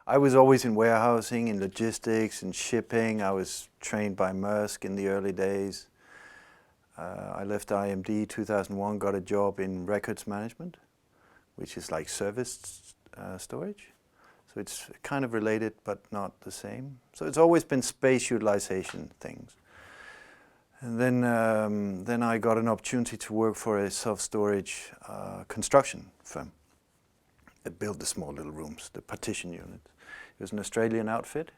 I was always in warehousing, in logistics, in shipping. I was trained by Maersk in the early days. I left IMD 2001, got a job in records management, which is like service storage. So it's kind of related, but not the same. So it's always been space utilization things. And then I got an opportunity to work for a self-storage construction firm that built the small little rooms, the partition units. It was an Australian outfit,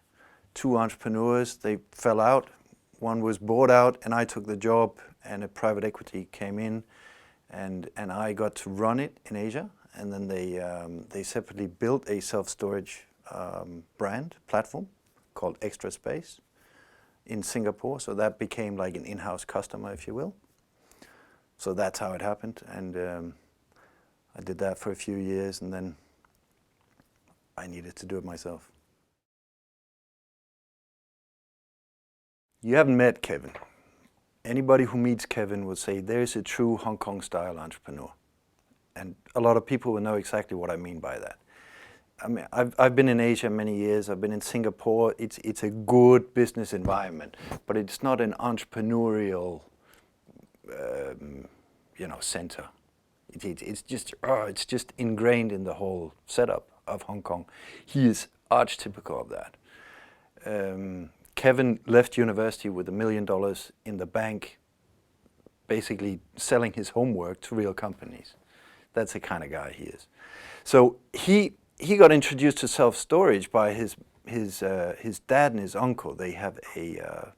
2 entrepreneurs, they fell out. One was bought out and I took the job, and a private equity came in and I got to run it in Asia. And then they separately built a self-storage brand platform called Extra Space in Singapore. So that became like an in-house customer, if you will. So that's how it happened. And I did that for a few years, and then I needed to do it myself. You haven't met Kevin. Anybody who meets Kevin will say there's a true Hong Kong style entrepreneur. And a lot of people will know exactly what I mean by that. I mean, I've been in Asia many years. I've been in Singapore. It's a good business environment, but it's not an entrepreneurial, center. It's just ingrained in the whole setup of Hong Kong. He is archetypical of that. Kevin left university with $1 million in the bank, basically selling his homework to real companies. That's the kind of guy he is. So he got introduced to self-storage by his dad and his uncle. They have a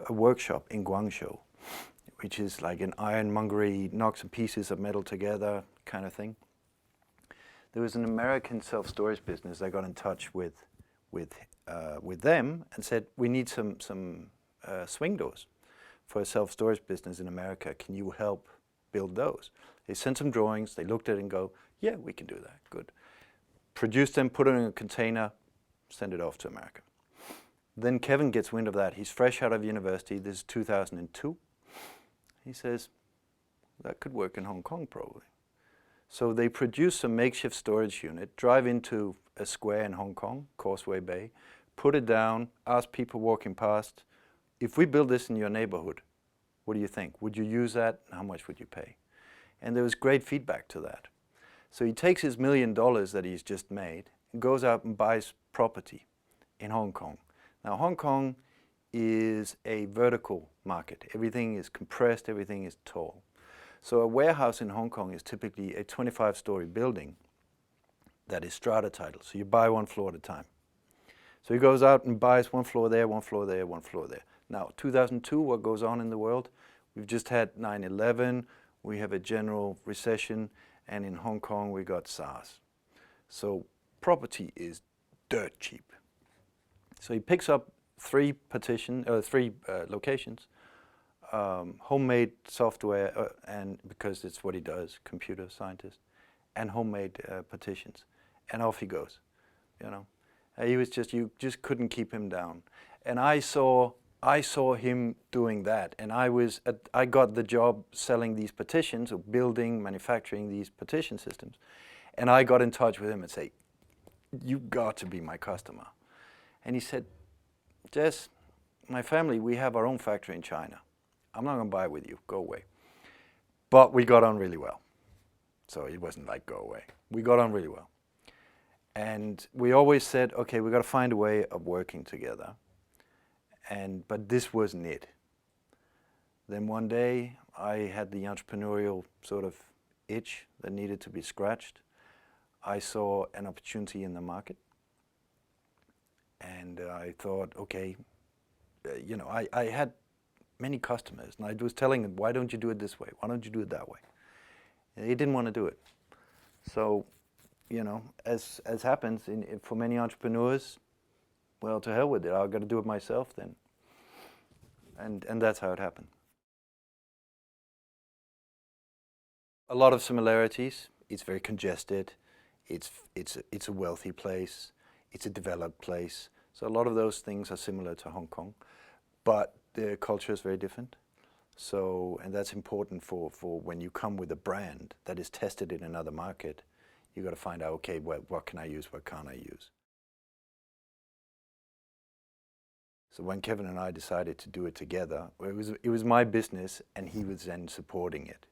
workshop in Guangzhou, which is like an ironmongery, knock some pieces of metal together kind of thing. There was an American self-storage business that got in touch with them and said, we need some swing doors for a self-storage business in America. Can you help build those? They sent some drawings, they looked at it and go, yeah, we can do that, good. Produce them, put it in a container, send it off to America. Then Kevin gets wind of that. He's fresh out of university, this is 2002. He says, that could work in Hong Kong probably. So they produce a makeshift storage unit, drive into a square in Hong Kong, Causeway Bay, put it down, ask people walking past, if we build this in your neighborhood, what do you think? Would you use that? How much would you pay? And there was great feedback to that. So he takes his $1 million that he's just made and goes out and buys property in Hong Kong. Now Hong Kong is a vertical market. Everything is compressed, everything is tall. So a warehouse in Hong Kong is typically a 25-story building that is strata title. So you buy 1 floor at a time. So he goes out and buys 1 floor there, 1 floor there, 1 floor there. Now 2002, what goes on in the world? We've just had 9/11, we have a general recession, and in Hong Kong we got SARS. So property is dirt cheap. So he picks up 3 locations, homemade software, and because it's what he does, computer scientist, and homemade partitions, and off he goes. He was you just couldn't keep him down. And I saw him doing that, and I got the job selling these partitions, or building, manufacturing these partition systems. And I got in touch with him and say, you got to be my customer. And he said, Jes, my family, we have our own factory in China. I'm not going to buy with you, go away. But we got on really well. So it wasn't like go away. We got on really well. And we always said, okay, we got to find a way of working together. But this wasn't it. Then one day I had the entrepreneurial sort of itch that needed to be scratched. I saw an opportunity in the market. And I thought, okay, I had many customers, and I was telling them, why don't you do it this way? Why don't you do it that way? And they didn't want to do it. So, as happens for many entrepreneurs, well, to hell with it. I've got to do it myself then. And that's how it happened. A lot of similarities. It's very congested. It's a wealthy place. It's a developed place. So a lot of those things are similar to Hong Kong, but the culture is very different. So, and that's important for when you come with a brand that is tested in another market. You got to find out, okay, what can I use? What can't I use? So when Kevin and I decided to do it together, it was my business, and he was then supporting it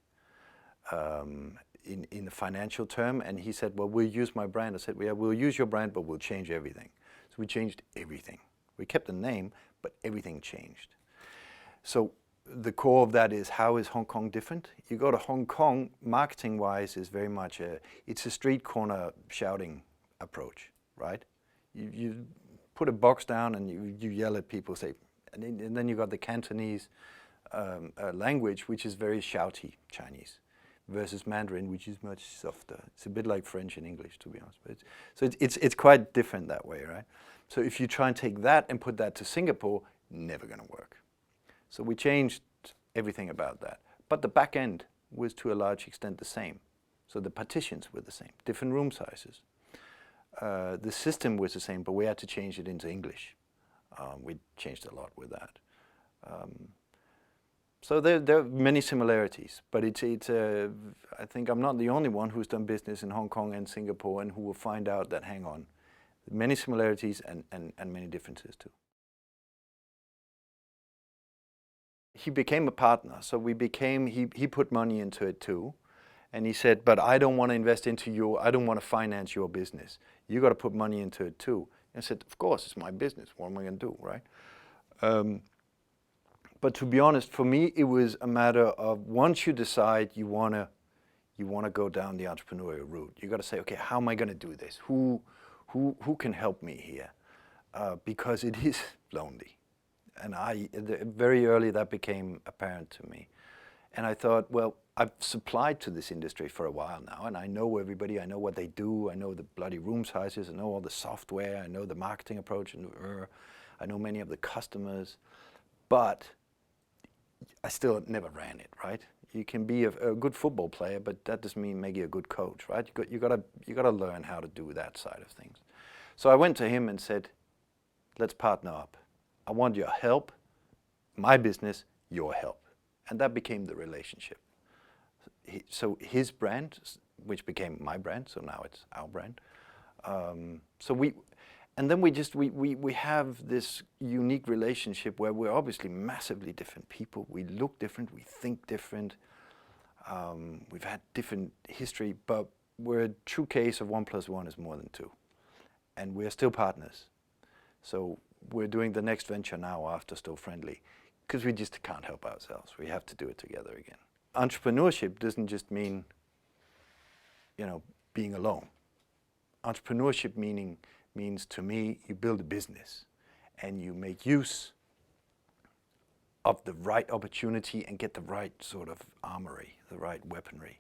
in the financial term. And he said, "Well, we'll use my brand." I said, "Yeah, we'll use your brand, but we'll change everything." So we changed everything. We kept the name, but everything changed. So the core of that is, how is Hong Kong different? You go to Hong Kong, marketing-wise, is very much it's a street corner shouting approach, right? You put a box down and you yell at people, say, and then you got the Cantonese language, which is very shouty Chinese, versus Mandarin, which is much softer. It's a bit like French and English, to be honest. But it's quite different that way, right? So if you try and take that and put that to Singapore, never going to work. So we changed everything about that. But the back end was to a large extent the same. So the partitions were the same, different room sizes. The system was the same, but we had to change it into English. We changed a lot with that. So there are many similarities, but I think I'm not the only one who's done business in Hong Kong and Singapore and who will find out that, hang on, many similarities and many differences too. He became a partner, so he put money into it too. And he said, "But I don't want to invest into I don't want to finance your business. You got to put money into it too." And I said, "Of course, it's my business. What am I going to do, right?" But to be honest, for me, it was a matter of, once you decide you want to go down the entrepreneurial route, you got to say, okay, how am I going to do this? Who can help me here? Because it is lonely. And very early that became apparent to me. And I thought, well, I've supplied to this industry for a while now, and I know everybody, I know what they do, I know the bloody room sizes, I know all the software, I know the marketing approach, and I know many of the customers, but I still never ran it, right? You can be a good football player, but that doesn't mean make you a good coach, right? You got to learn how to do that side of things. So I went to him and said, let's partner up. I want your help, my business, your help. And that became the relationship. So his brand, which became my brand, so now it's our brand. And then we have this unique relationship where we're obviously massively different people. We look different, we think different. We've had different history, but we're a true case of 1 + 1 is more than 2. And we're still partners. So we're doing the next venture now after Storefriendly, because we just can't help ourselves. We have to do it together again. Entrepreneurship doesn't just mean, being alone. Entrepreneurship means to me, you build a business and you make use of the right opportunity and get the right sort of armory, the right weaponry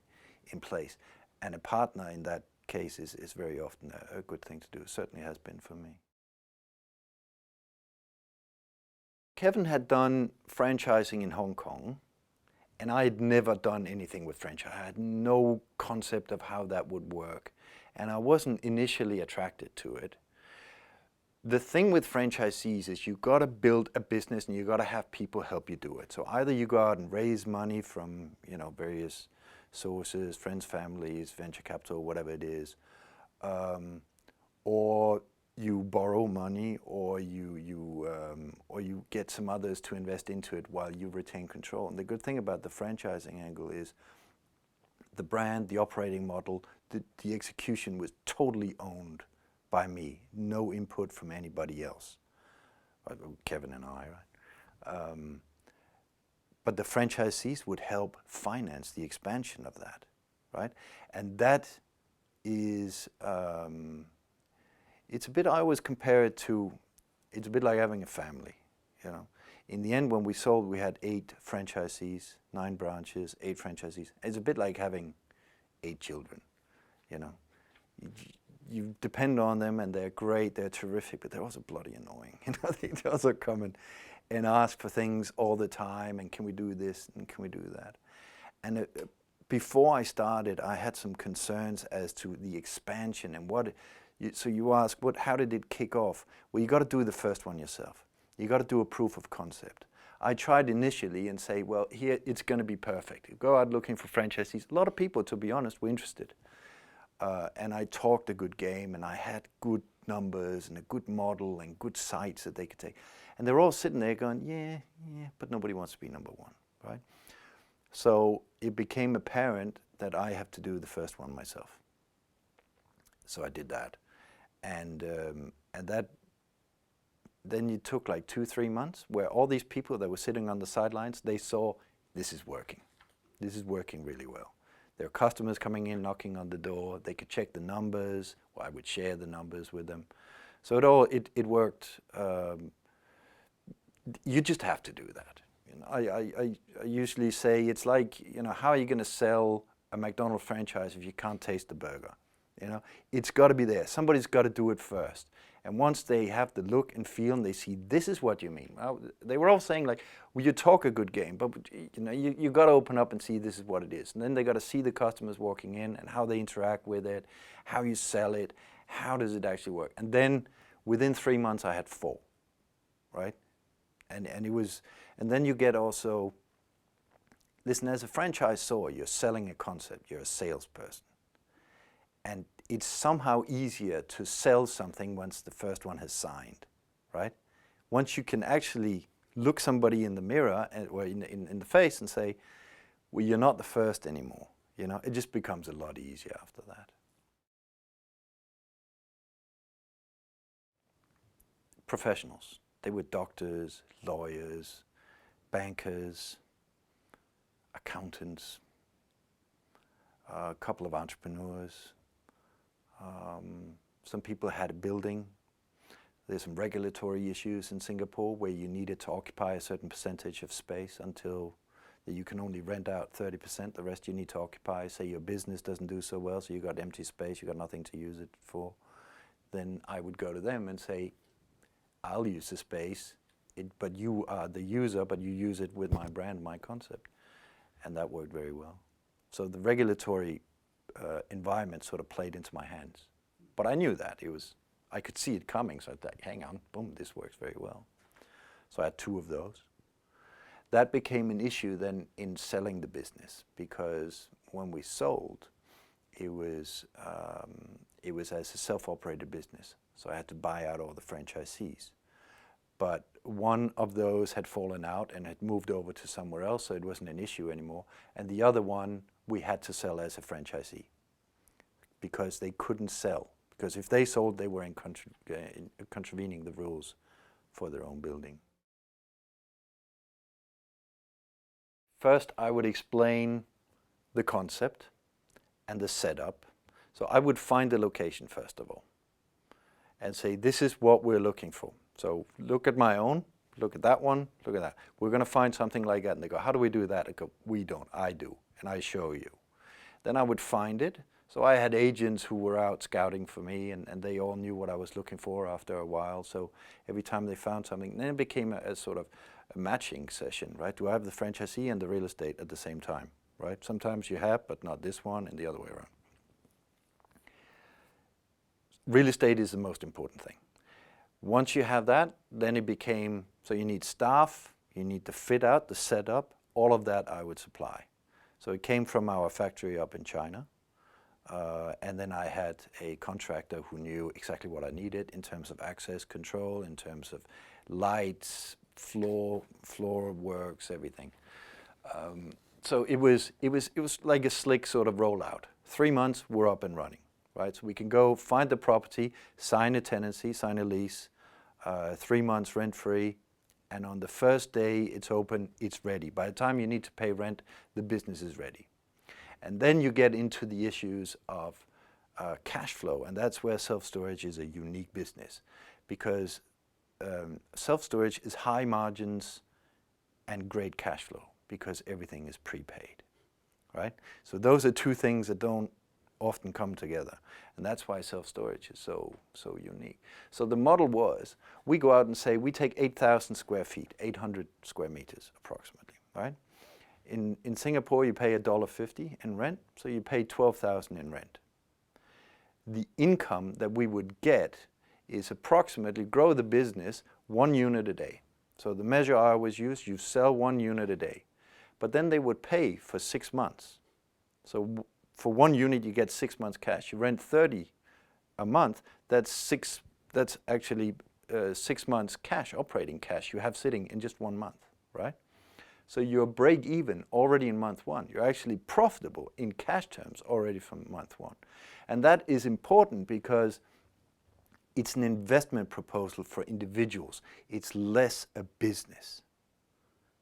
in place. And a partner in that case is very often a good thing to do. It certainly has been for me. Kevin had done franchising in Hong Kong, and I had never done anything with franchise. I had no concept of how that would work, and I wasn't initially attracted to it. The thing with franchisees is you've got to build a business and you've got to have people help you do it. So either you go out and raise money from various sources, friends, families, venture capital, whatever it is, or you borrow money, or you get some others to invest into it while you retain control. And the good thing about the franchising angle is the brand, the operating model, the execution was totally owned by me. No input from anybody else. Kevin and I, right? But the franchisees would help finance the expansion of that, right? And that is, it's a bit, I always compare it to, it's a bit like having a family, In the end, when we sold, we had 8 franchisees, 9 branches, 8 franchisees. It's a bit like having 8 children, You depend on them, and they're great, they're terrific, but they're also bloody annoying. They also come and ask for things all the time, and can we do this, and can we do that? And before I started, I had some concerns as to the expansion and so you ask, how did it kick off? Well, you got to do the first one yourself. You got to do a proof of concept. I tried initially and say, well, here it's going to be perfect. You go out looking for franchisees. A lot of people, to be honest, were interested. And I talked a good game, and I had good numbers and a good model and good sites that they could take. And they're all sitting there going, yeah, but nobody wants to be number one, right? So it became apparent that I have to do the first one myself. So I did that. And that, then it took like 2-3 months where all these people that were sitting on the sidelines, they saw this is working. This is working really well. There are customers coming in, knocking on the door. They could check the numbers, or I would share the numbers with them. So it worked. You just have to do that. You know, I usually say it's like, you know, how are you going to sell a McDonald's franchise if you can't taste the burger? You know, it's got to be there. Somebody's got to do it first. And once they have the look and feel and they see this is what you mean. Well, they were all saying like, well, you talk a good game, but you know, you got to open up and see this is what it is. And then they got to see the customers walking in and how they interact with it, how you sell it, how does it actually work. And then within 3 months I had 4, right? And it was, and then you get also, listen, as a franchisor, you're selling a concept, you're a salesperson. And it's somehow easier to sell something once the first one has signed, right? Once you can actually look somebody in the mirror or in the face and say, well, you're not the first anymore. You know, it just becomes a lot easier after that. Professionals. They were doctors, lawyers, bankers, accountants, a couple of entrepreneurs. Some people had a building. There's some regulatory issues in Singapore where you needed to occupy a certain percentage of space until you can only rent out 30%. The rest you need to occupy. Say your business doesn't do so well, so you got empty space, you got nothing to use it for. Then I would go to them and say, I'll use the space, but you are the user, but you use it with my brand, my concept. And that worked very well. So the regulatory environment sort of played into my hands. But I knew that. I could see it coming, so I thought, hang on, boom, this works very well. So I had 2 of those. That became an issue then in selling the business, because when we sold, it was as a self-operated business. So I had to buy out all the franchisees. But one of those had fallen out and had moved over to somewhere else, so it wasn't an issue anymore. And the other one, we had to sell as a franchisee because they couldn't sell. Because if they sold, they were contravening the rules for their own building. First, I would explain the concept and the setup. So I would find the location first of all and say, this is what we're looking for. So look at my own, look at that one, look at that. We're going to find something like that. And they go, how do we do that? I go, we don't, I do. And I show you. Then I would find it. So I had agents who were out scouting for me, and they all knew what I was looking for after a while. So every time they found something, then it became a sort of a matching session, right? Do I have the franchisee and the real estate at the same time, right? Sometimes you have, but not this one, and the other way around. Real estate is the most important thing. Once you have that, then it became, so you need staff, you need the fit out, the setup, all of that I would supply. So it came from our factory up in China. And then I had a contractor who knew exactly what I needed in terms of access control, in terms of lights, floor works, everything. So it was like a slick sort of rollout. 3 months, we're up and running, right? So we can go find the property, sign a tenancy, sign a lease, 3 months rent-free, and on the first day it's open, it's ready. By the time you need to pay rent, the business is ready. And then you get into the issues of cash flow, and that's where self-storage is a unique business, because self-storage is high margins and great cash flow because everything is prepaid, right? So those are 2 things that don't often come together, and that's why self-storage is so unique. So the model was, we go out and say, we take 8,000 square feet, 800 square meters approximately, right? In Singapore, you pay $1.50 in rent, so you pay $12,000 in rent. The income that we would get is approximately grow the business 1 unit a day. So the measure I always use, you sell 1 unit a day. But then they would pay for 6 months. So for 1 unit, you get 6 months cash. You rent 30 a month, that's that's actually 6 months cash, operating cash you have sitting in just 1 month, right? So you're break even already in month 1. You're actually profitable in cash terms already from month 1. And that is important because it's an investment proposal for individuals. It's less a business.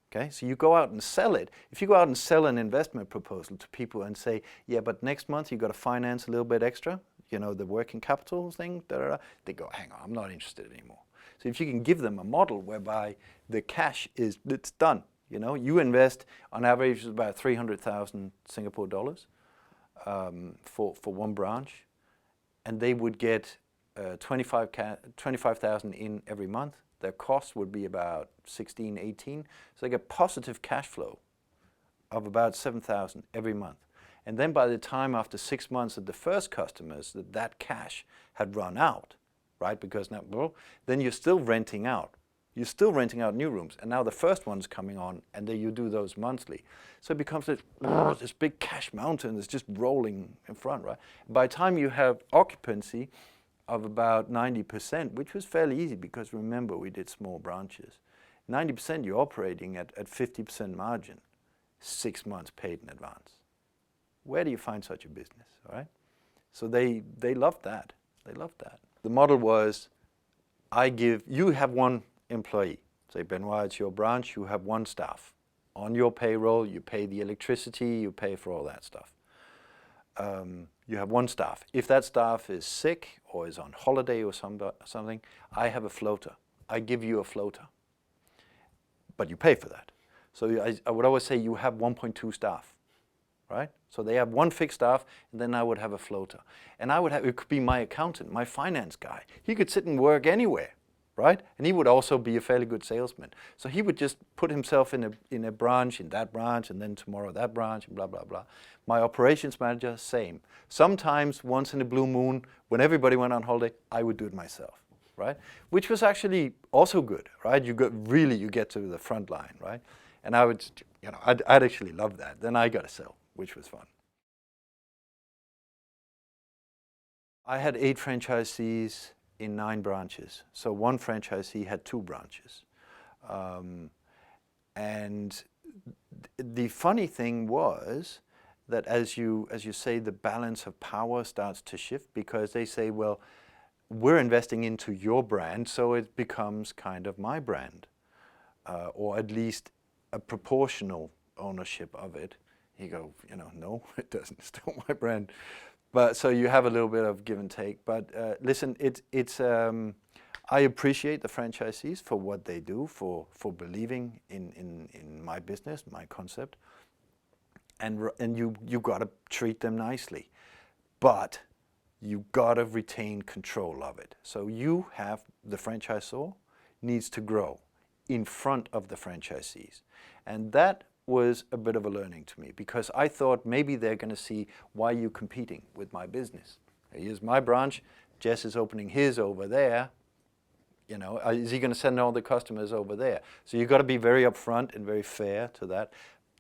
Okay, so you go out and sell it. If you go out and sell an investment proposal to people and say, yeah, but next month you've got to finance a little bit extra, you know, the working capital thing, they go, hang on, I'm not interested anymore. So if you can give them a model whereby the cash is, it's done, you know, you invest on average about 300,000 Singapore dollars for one branch, and they would get 25,000 in every month. Their cost would be about 16, 18. So they get positive cash flow of about 7,000 every month. And then by the time after 6 months of the first customers that cash had run out, right? Because now, well, then you're still renting out. You're still renting out new rooms. And now the first one's coming on, and then you do those monthly. So it becomes this big cash mountain that's just rolling in front, right? By the time you have occupancy of about 90%, which was fairly easy because remember we did small branches. 90% you're operating at 50% margin, 6 months paid in advance. Where do you find such a business, all right? So they loved that. They loved that. The model was, you have 1 employee. Say, Benoit, it's your branch, you have 1 staff. On your payroll, you pay the electricity, you pay for all that stuff. You have 1 staff. If that staff is sick or is on holiday or something, I have a floater. I give you a floater. But you pay for that. So I would always say you have 1.2 staff, right? So they have 1 fixed staff, and then I would have a floater. And it could be my accountant, my finance guy. He could sit and work anywhere, right? And he would also be a fairly good salesman. So he would just put himself in a branch, in that branch, and then tomorrow that branch, and blah, blah, blah. My operations manager, same. Sometimes, once in a blue moon, when everybody went on holiday, I would do it myself, right? Which was actually also good, right? You get to the front line, right? And I would, you know, I'd actually love that. Then I got to sell, which was fun. I had 8 franchisees in 9 branches. So 1 franchisee had 2 branches. And the funny thing was that as you say, the balance of power starts to shift because they say, well, we're investing into your brand, so it becomes kind of my brand, or at least a proportional ownership of it. You go, you know, no, it doesn't. It's still my brand. But so you have a little bit of give and take. But listen, I appreciate the franchisees for what they do, for believing in my business, my concept. And you got to treat them nicely. But you got to retain control of it. So the franchisor needs to grow in front of the franchisees. And that was a bit of a learning to me because I thought maybe they're going to see why you're competing with my business. Here's my branch, Jes is opening his over there. You know, is he going to send all the customers over there? So you've got to be very upfront and very fair to that.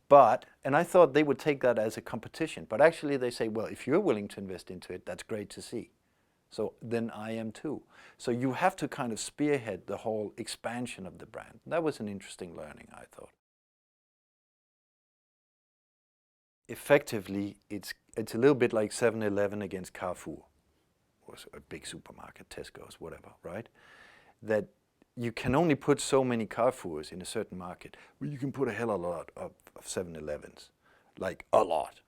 And I thought they would take that as a competition, but actually they say, well, if you're willing to invest into it, that's great to see. So then I am too. So you have to kind of spearhead the whole expansion of the brand. That was an interesting learning, I thought. Effectively, it's a little bit like 7-Eleven against Carrefour, or a big supermarket, Tesco's, whatever, right? That you can only put so many Carrefours in a certain market, but you can put a hell of a lot of 7-Elevens, like a lot.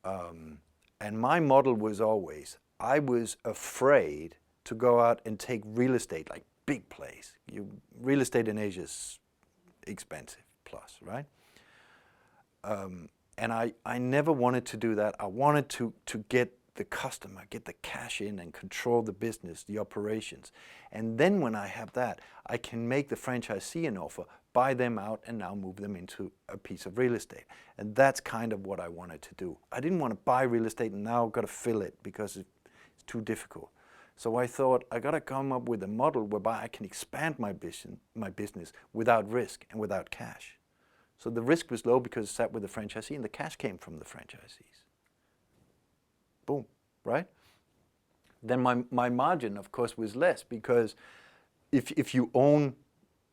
And my model was always, I was afraid to go out and take real estate, like big place. Real estate in Asia is expensive plus, right? And I never wanted to do that. I wanted to get the customer, get the cash in and control the business, the operations. And then when I have that, I can make the franchisee an offer, buy them out, and now move them into a piece of real estate. And that's kind of what I wanted to do. I didn't want to buy real estate and now I've got to fill it because it's too difficult. So I thought I got to come up with a model whereby I can expand my business without risk and without cash. So the risk was low because it sat with the franchisee and the cash came from the franchisees. Boom, right? then my margin, of course, was less, because if you own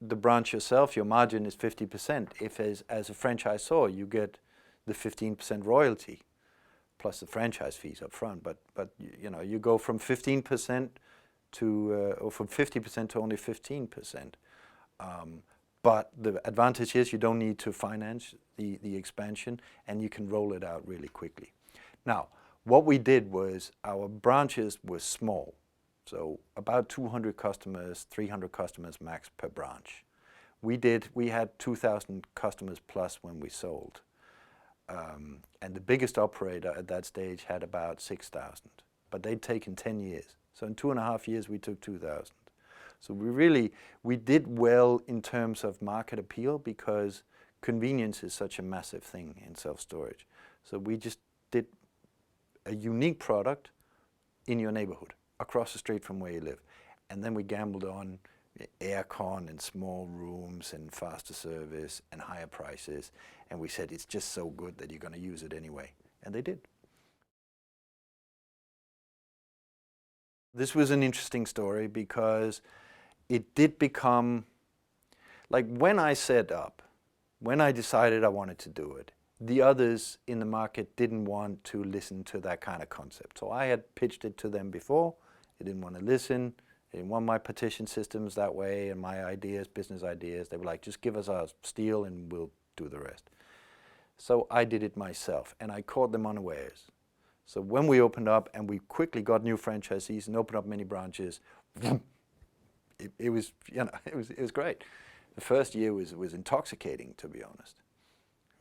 the branch yourself, your margin is 50%. If as a franchisor, you get the 15% royalty plus the franchise fees up front. But you know, you go from 15% to or from 50% to only 15%. But the advantage is you don't need to finance the expansion, and you can roll it out really quickly. Now, what we did was our branches were small. So about 200 customers, 300 customers max per branch. We had 2,000 customers plus when we sold. And the biggest operator at that stage had about 6,000. But they'd taken 10 years. So in 2.5 years, we took 2,000. So we did well in terms of market appeal, because convenience is such a massive thing in self-storage. So we just did a unique product in your neighborhood, across the street from where you live. And then we gambled on aircon and small rooms and faster service and higher prices. And we said, it's just so good that you're going to use it anyway. And they did. This was an interesting story, because it did become, like when I set up, when I decided I wanted to do it, the others in the market didn't want to listen to that kind of concept. So I had pitched it to them before. They didn't want to listen. They didn't want my partition systems that way and my ideas, business ideas. They were like, just give us our steel and we'll do the rest. So I did it myself, and I caught them unawares. So when we opened up and we quickly got new franchisees and opened up many branches, it was, you know, it was great. The first year was intoxicating, to be honest.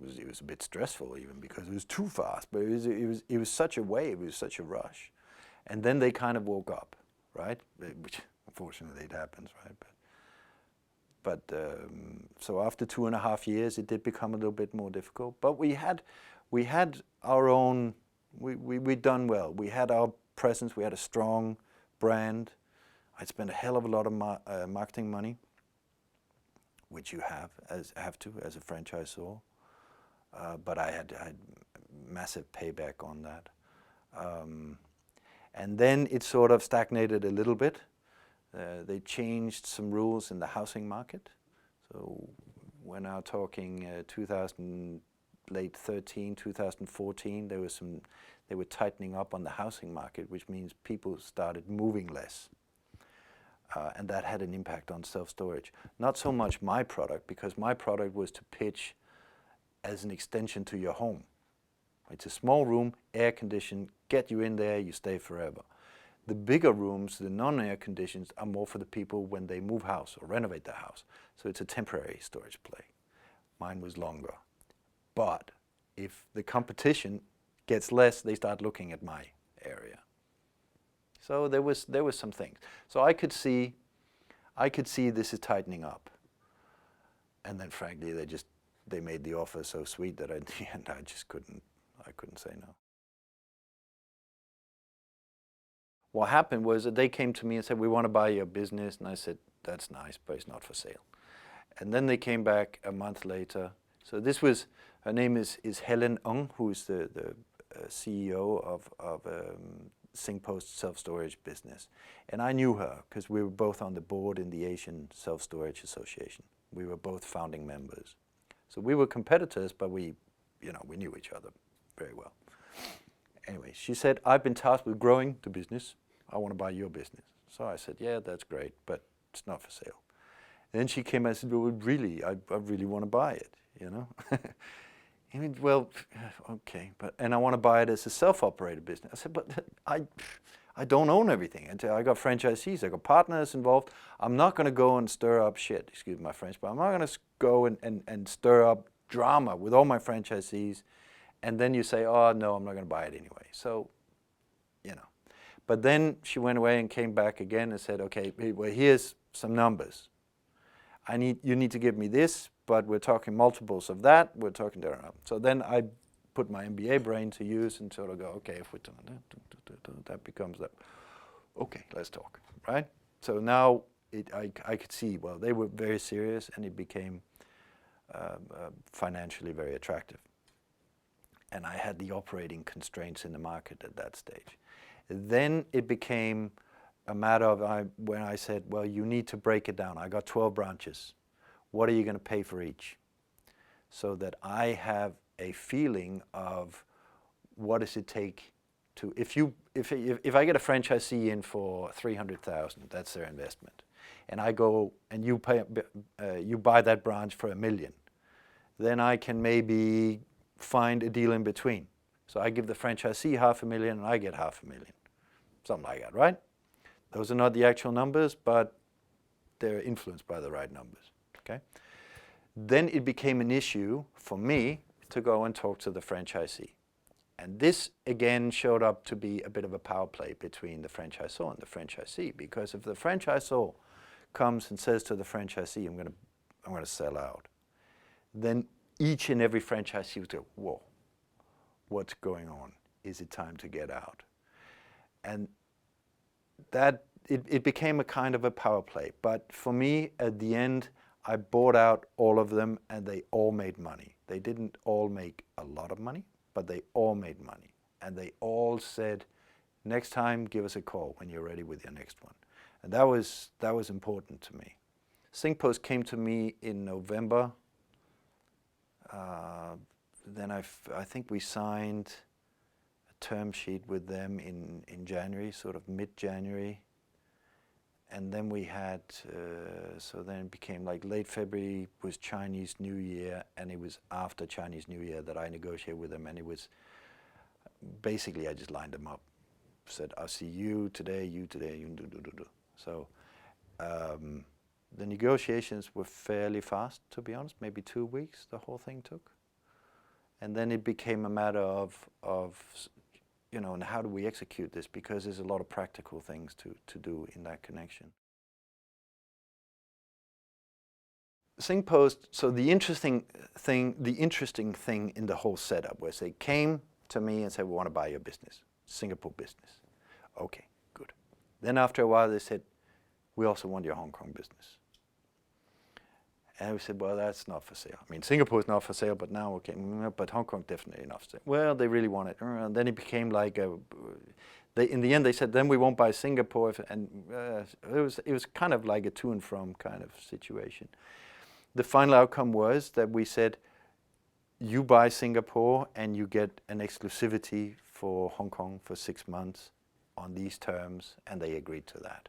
It was a bit stressful even, because it was too fast, but it was such a wave, it was such a rush. And then they kind of woke up, right? Which unfortunately it happens, right? But so after 2.5 years, it did become a little bit more difficult. But we had our own, we'd done well. We had our presence, we had a strong brand. I'd spent a hell of a lot of marketing money, which you have as a franchisor. But I had massive payback on that. And then it sort of stagnated a little bit. They changed some rules in the housing market. So we're now talking late 13, 2014, they were tightening up on the housing market, which means people started moving less. And that had an impact on self-storage. Not so much my product, because my product was to pitch as an extension to your home. It's a small room, air conditioned, get you in there, you stay forever. The bigger rooms, the non-air conditioned, are more for the people when they move house or renovate their house. So it's a temporary storage play. Mine was longer. But if the competition gets less, they start looking at my area. So there was some things. So I could see this is tightening up. And then frankly, they made the offer so sweet that in the end I couldn't say no. What happened was that they came to me and said, we want to buy your business. And I said, that's nice, but it's not for sale. And then they came back a month later. So this was, her name is Helen Ung, who is the CEO of SingPost self-storage business. And I knew her because we were both on the board in the Asian Self-Storage Association. We were both founding members. So we were competitors, but we knew each other very well. Anyway, she said, I've been tasked with growing the business. I want to buy your business. So I said, yeah, that's great, but it's not for sale. And then she came and said, well, really, I really want to buy it, you know. I mean, well, okay, and I want to buy it as a self-operated business. I said, but I don't own everything. I got franchisees, I got partners involved. I'm not going to go and stir up shit, excuse my French, but I'm not going to go and stir up drama with all my franchisees. And then you say, oh, no, I'm not going to buy it anyway. So, you know. But then she went away and came back again and said, okay, well, here's some numbers. You need to give me this, but we're talking multiples of that. We're talking there. So then I put my MBA brain to use and sort of go, okay, if we're doing that becomes that. Okay, let's talk, right? So now I could see, well, they were very serious, and it became financially very attractive. And I had the operating constraints in the market at that stage. Then it became a matter of when I said, well, you need to break it down. I got 12 branches. What are you going to pay for each? So that I have a feeling of what does it take to, if I get a franchisee in for 300,000, that's their investment, and I go and you buy that branch for $1 million, then I can maybe find a deal in between. So I give the franchisee $500,000 and I get $500,000, something like that, right? Those are not the actual numbers, but they're influenced by the right numbers, okay? Then it became an issue for me to go and talk to the franchisee. And this again showed up to be a bit of a power play between the franchisor and the franchisee, because if the franchisor comes and says to the franchisee, I'm going to sell out, then each and every franchisee would go, whoa, what's going on? Is it time to get out? And that it became a kind of a power play. But for me, at the end, I bought out all of them and they all made money. They didn't all make a lot of money, but they all made money. And they all said, next time, give us a call when you're ready with your next one. And that was important to me. SingPost came to me in November. Then I think we signed a term sheet with them in January, sort of mid-January. And then we had, so then it became like late February was Chinese New Year, and it was after Chinese New Year that I negotiated with them, and it was, basically I just lined them up. Said, I'll see you today, you do. So the negotiations were fairly fast, to be honest, maybe 2 weeks the whole thing took. And then it became a matter of you know, and how do we execute this? Because there's a lot of practical things to do in that connection. SingPost, so the interesting thing in the whole setup was they came to me and said, we want to buy your business, Singapore business. Okay, good. Then after a while they said, we also want your Hong Kong business. And we said, well, that's not for sale. I mean, Singapore is not for sale, but now, okay, but Hong Kong definitely not for sale. Well, they really want it. And then it became like, in the end, they said, then we won't buy Singapore. And it was kind of like a to and from kind of situation. The final outcome was that we said, you buy Singapore and you get an exclusivity for Hong Kong for 6 months on these terms, and they agreed to that.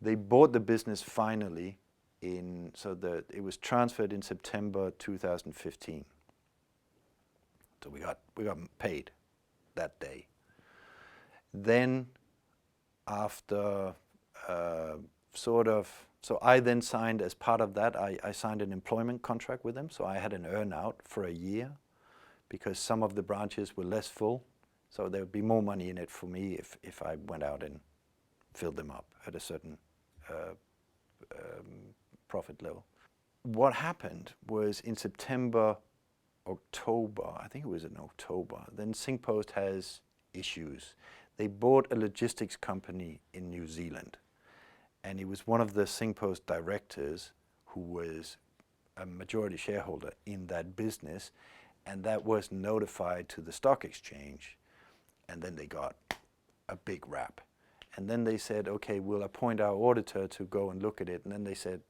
They bought the business finally it was transferred in September 2015. So we got paid that day. Then after so I then signed, as part of that, I signed an employment contract with them. So I had an earn-out for a year because some of the branches were less full. So there would be more money in it for me if I went out and filled them up at a certain profit level. What happened was in September, October, I think it was in October, then SingPost has issues. They bought a logistics company in New Zealand, and it was one of the SingPost directors who was a majority shareholder in that business, and that was notified to the stock exchange, and then they got a big rap. And then they said, okay, we'll appoint our auditor to go and look at it, and then they said,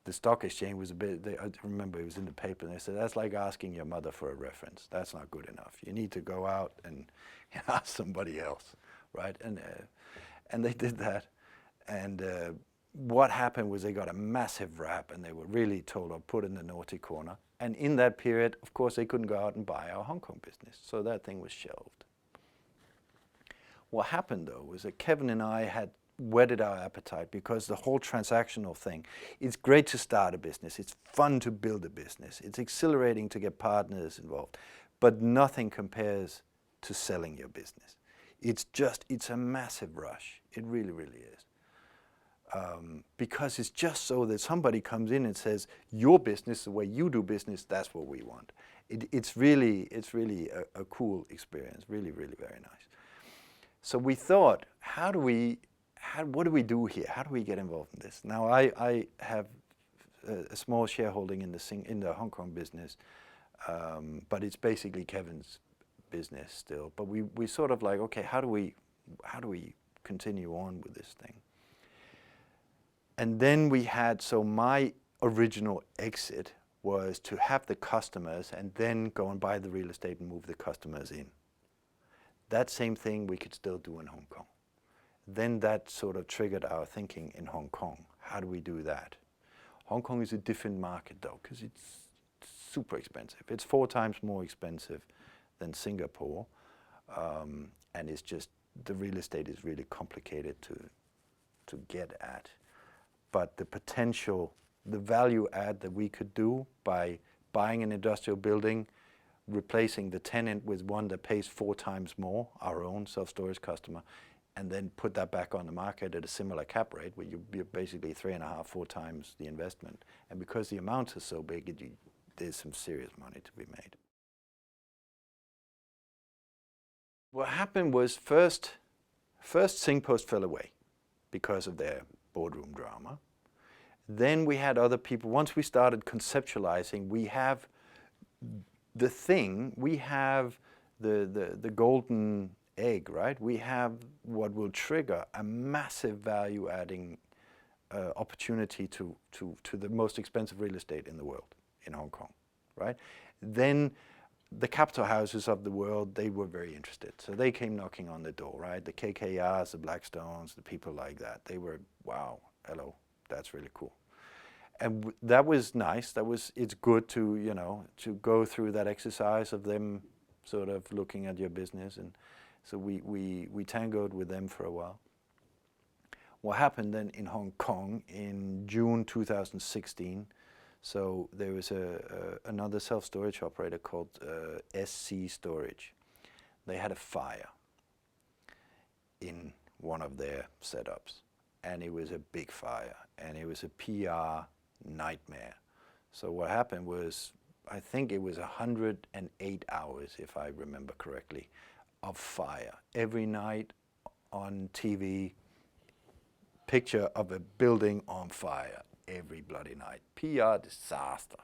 the stock exchange was a bit, I remember it was in the paper, and they said, that's like asking your mother for a reference. That's not good enough. You need to go out and ask somebody else, right? And they did that. And what happened was they got a massive rap, and they were really told, or put in the naughty corner. And in that period, of course, they couldn't go out and buy our Hong Kong business. So that thing was shelved. What happened, though, was that Kevin and I had whetted our appetite, because the whole transactional thing, it's great to start a business, it's fun to build a business, it's exhilarating to get partners involved, but nothing compares to selling your business. It's a massive rush. It really, really is. Because it's just so that somebody comes in and says, your business, the way you do business, that's what we want. It's really a cool experience, really, really very nice. So we thought, what do we do here? How do we get involved in this? Now, I have a small shareholding in the Hong Kong business, but it's basically Kevin's business still. But we sort of like, okay, how do we how do we continue on with this thing? And then we had, so my original exit was to have the customers and then go and buy the real estate and move the customers in. That same thing we could still do in Hong Kong. Then that sort of triggered our thinking in Hong Kong. How do we do that? Hong Kong is a different market though, because it's super expensive. It's 4 times more expensive than Singapore. And it's just, the real estate is really complicated to get at. But the potential, the value add that we could do by buying an industrial building, replacing the tenant with one that pays 4 times more, our own self-storage customer, and then put that back on the market at a similar cap rate, where you're basically 3.5, 4 times the investment. And because the amounts are so big, there's some serious money to be made. What happened was first Singpost fell away because of their boardroom drama. Then we had other people. Once we started conceptualizing, we have the thing, we have the golden egg, right? We have what will trigger a massive value-adding opportunity to the most expensive real estate in the world, in Hong Kong, right? Then the capital houses of the world, they were very interested. So they came knocking on the door, right? The KKRs, the Blackstones, the people like that. They were, wow, hello, that's really cool. And that was nice. It's good to, you know, to go through that exercise of them sort of looking at your business. And so we tangoed with them for a while. What happened then in Hong Kong in June 2016, so there was another self-storage operator called SC Storage. They had a fire in one of their setups, and it was a big fire, and it was a PR nightmare. So what happened was, I think it was 108 hours, if I remember correctly, of fire. Every night on TV, picture of a building on fire. Every bloody night. PR disaster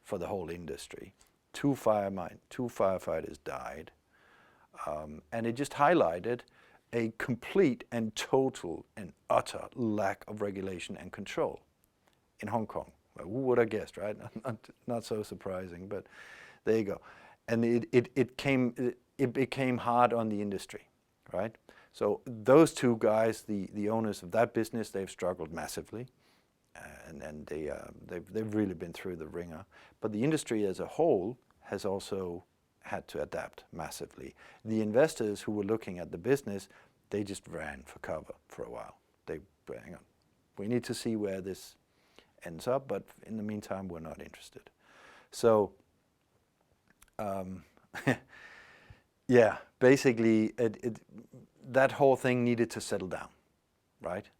for the whole industry. 2 firefighters died. And it just highlighted a complete and total and utter lack of regulation and control in Hong Kong. Well, who would have guessed, right? Not so surprising, but there you go. And it became hard on the industry, right? So those 2 guys, the owners of that business, they've struggled massively. And they've really been through the ringer. But the industry as a whole has also had to adapt massively. The investors who were looking at the business, they just ran for cover for a while. Hang on, we need to see where this ends up, but in the meantime, we're not interested. So, yeah, basically, that whole thing needed to settle down, right?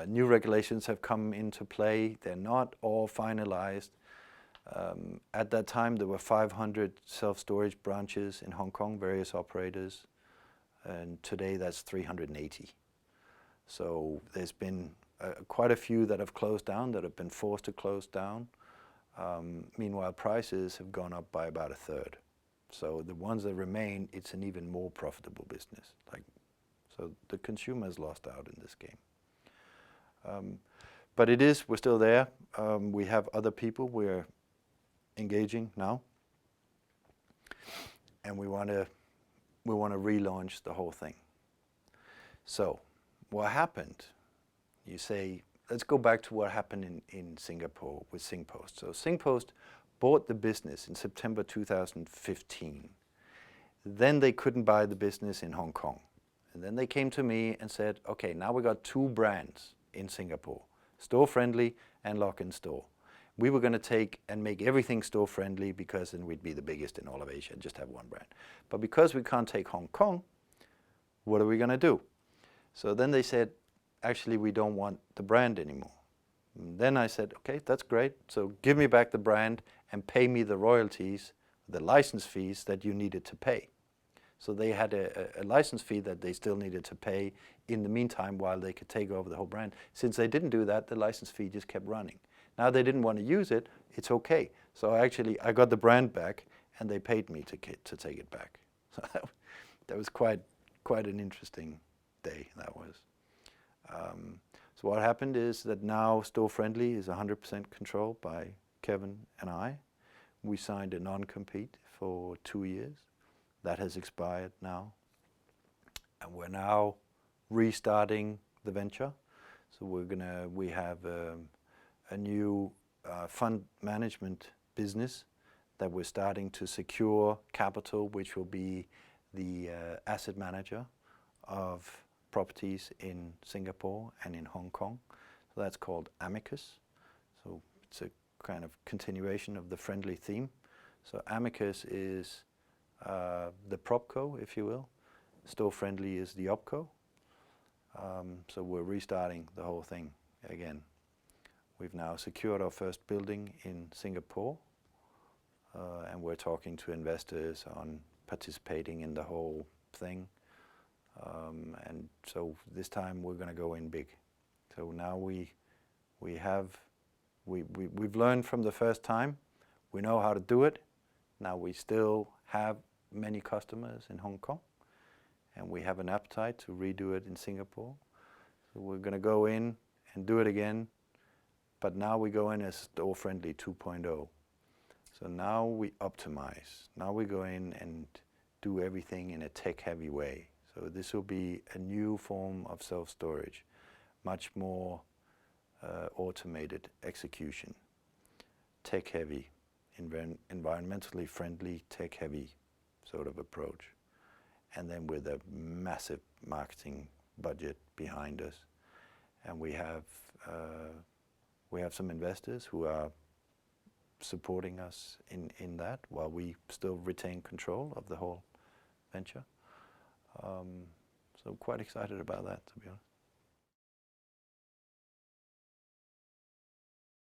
New regulations have come into play. They're not all finalized. At that time, there were 500 self-storage branches in Hong Kong, various operators, and today that's 380. So there's been quite a few that have closed down, that have been forced to close down. Meanwhile, prices have gone up by about 1/3. So the ones that remain, it's an even more profitable business. So the consumer has lost out in this game. But we're still there. We have other people we're engaging now. And we want to relaunch the whole thing. So what happened? You say, let's go back to what happened in Singapore with Singpost. So Singpost bought the business in September 2015. Then they couldn't buy the business in Hong Kong. And then they came to me and said, okay, now we got 2 brands in Singapore, Storefriendly and Lock & Store. We were going to take and make everything Storefriendly because then we'd be the biggest in all of Asia and just have 1 brand. But because we can't take Hong Kong, what are we going to do? So then they said, actually, we don't want the brand anymore. And then I said, okay, that's great. So give me back the brand and pay me the royalties, the license fees that you needed to pay. So they had a license fee that they still needed to pay in the meantime while they could take over the whole brand. Since they didn't do that, the license fee just kept running. Now they didn't want to use it, it's okay. So actually I got the brand back and they paid me to take it back. So that was quite an interesting day that was. So what happened is that now Storefriendly is 100% controlled by Kevin and I. We signed a non-compete for 2 years. That has expired now. And we're now restarting the venture. So we have a new fund management business that we're starting to secure capital, which will be the asset manager of properties in Singapore and in Hong Kong. So that's called Amicus. So it's a kind of continuation of the friendly theme. So Amicus is the propco, if you will. Storefriendly is the opco. So we're restarting the whole thing again. We've now secured our first building in Singapore, and we're talking to investors on participating in the whole thing. And so this time we're going to go in big. So now we've learned from the first time. We know how to do it. Now we still have many customers in Hong Kong, and we have an appetite to redo it in Singapore. So we're going to go in and do it again, but now we go in as Storefriendly 2.0. So now we optimize. Now we go in and do everything in a tech-heavy way. So this will be a new form of self-storage, much more automated execution, tech-heavy, environmentally friendly, tech-heavy sort of approach. And then with a massive marketing budget behind us. And we have some investors who are supporting us in that while we still retain control of the whole venture. So quite excited about that, to be honest.